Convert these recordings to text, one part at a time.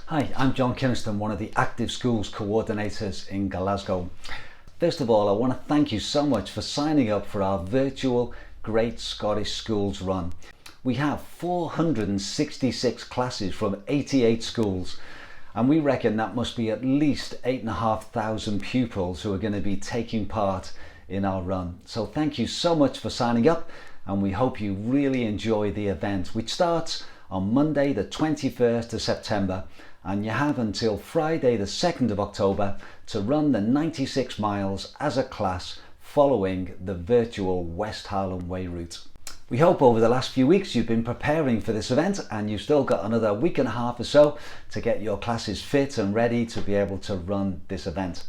Hi, I'm John Kinston, one of the Active Schools coordinators in Glasgow. First of all, I want to thank you so much for signing up for our virtual Great Scottish Schools run. We have 466 classes from 88 schools, and we reckon that must be at least 8,500 pupils who are going to be taking part in our run. So thank you so much for signing up, and we hope you really enjoy the event, which starts on Monday the 21st of September, and you have until Friday the 2nd of October to run the 96 miles as a class following the virtual West Highland Way route. We hope over the last few weeks you've been preparing for this event, and you've still got another week and a half or so to get your classes fit and ready to be able to run this event.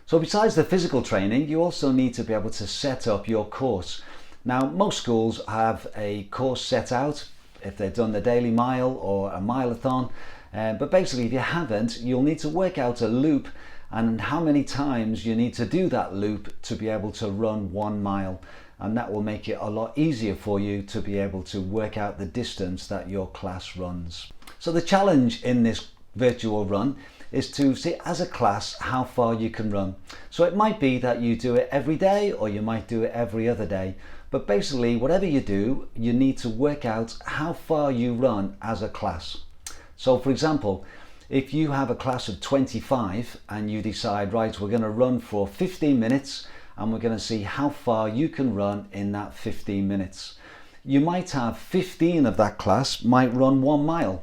So besides the physical training, you also need to be able to set up your course. Now, most schools have a course set out if they've done the daily mile or a mileathon, but basically if you haven't, you'll need to work out a loop and how many times you need to do that loop to be able to run 1 mile, and that will make it a lot easier for you to be able to work out the distance that your class runs. So the challenge in this virtual run is to see as a class how far you can run. So it might be that you do it every day, or you might do it every other day, but basically whatever you do, you need to work out how far you run as a class. So for example, if you have a class of 25 and you decide, right, we're going to run for 15 minutes and we're going to see how far you can run in that 15 minutes. You might have 15 of that class might run 1 mile.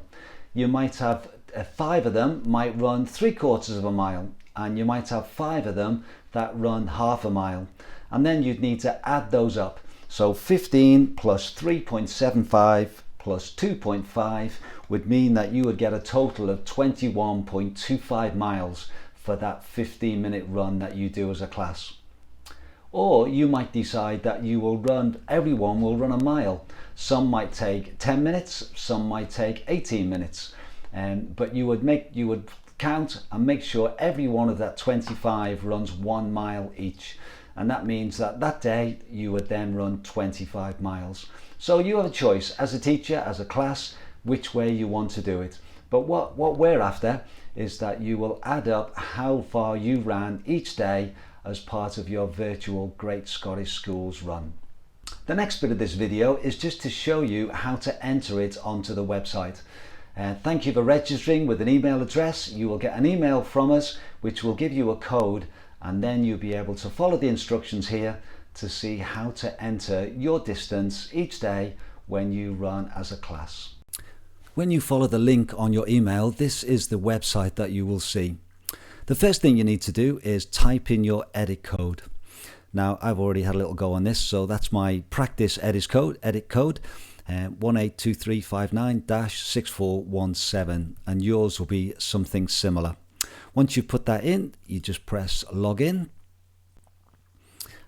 You might have 5 of them might run 3/4 of a mile, and you might have 5 of them that run half a mile. And then you'd need to add those up. So 15 plus 3.75 plus 2.5 would mean that you would get a total of 21.25 miles for that 15-minute run that you do as a class. Or you might decide that everyone will run a mile. Some might take 10 minutes, some might take 18 minutes. But you would count and make sure every one of that 25 runs 1 mile each. And that means that that day you would then run 25 miles. So you have a choice as a teacher, as a class, which way you want to do it. But what we're after is that you will add up how far you ran each day as part of your virtual Great Scottish Schools run. The next bit of this video is just to show you how to enter it onto the website. Thank you for registering with an email address. You will get an email from us which will give you a code, and then you'll be able to follow the instructions here to see how to enter your distance each day when you run as a class. When you follow the link on your email, this is the website that you will see. The first thing you need to do is type in your edit code. Now, I've already had a little go on this, so that's my practice edit code 182359-6417, and yours will be something similar. Once you put that in, you just press login,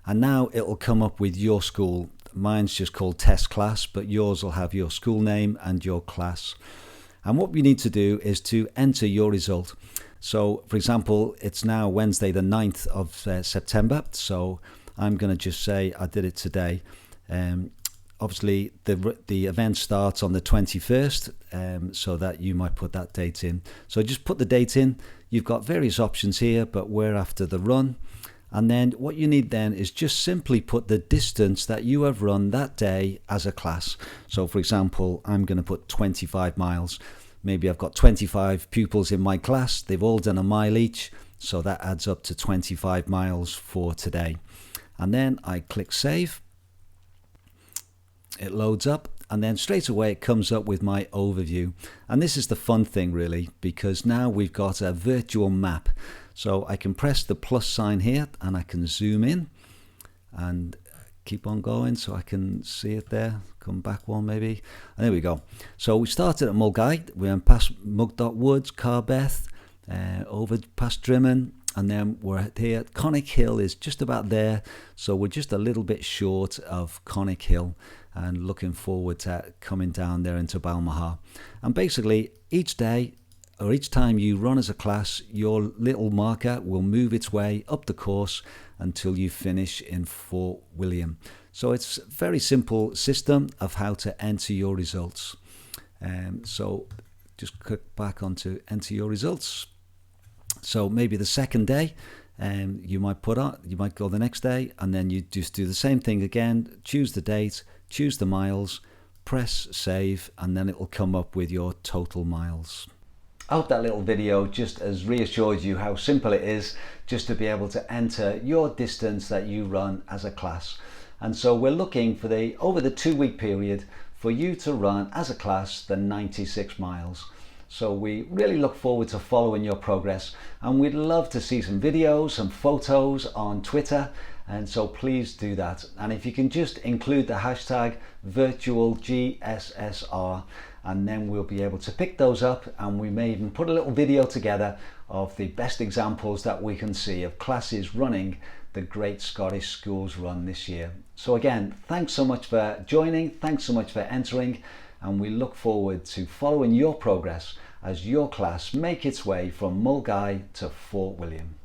and now it will come up with your school. Mine's just called test class, but yours will have your school name and your class. And what we need to do is to enter your result. So for example, it's now Wednesday the 9th of September, so I'm going to just say I did it today. Obviously the event starts on the 21st, so that you might put that date in. So just put the date in. You've got various options here, but we're after the run. And then what you need then is just simply put the distance that you have run that day as a class. So for example, I'm going to put 25 miles. Maybe I've got 25 pupils in my class. They've all done a mile each. So that adds up to 25 miles for today. And then I click save. It loads up, and then straight away it comes up with my overview. And this is the fun thing really, because now we've got a virtual map. So I can press the plus sign here and I can zoom in and keep on going so I can see it there. Come back one maybe. And there we go. So we started at Mulgai, we went past Mugdot Woods, Carbeth, over past Drimmen, and then we're here. Connick Hill is just about there, so we're just a little bit short of Connick Hill, and looking forward to coming down there into Balmaha. And basically each day or each time you run as a class, your little marker will move its way up the course until you finish in Fort William. So it's a very simple system of how to enter your results. So just click back onto enter your results. So maybe the second day, you might go the next day, and then you just do the same thing again. Choose the date, choose the miles, press save, and then it will come up with your total miles. I hope that little video just has reassured you how simple it is just to be able to enter your distance that you run as a class. And so we're looking for over the 2-week period for you to run as a class the 96 miles. So we really look forward to following your progress, and we'd love to see some videos, some photos on Twitter, and so please do that. And if you can just include the hashtag virtualGSSR, and then we'll be able to pick those up, and we may even put a little video together of the best examples that we can see of classes running the Great Scottish Schools Run this year. So again, thanks so much for joining, thanks so much for entering, and we look forward to following your progress as your class make its way from Mulgai to Fort William.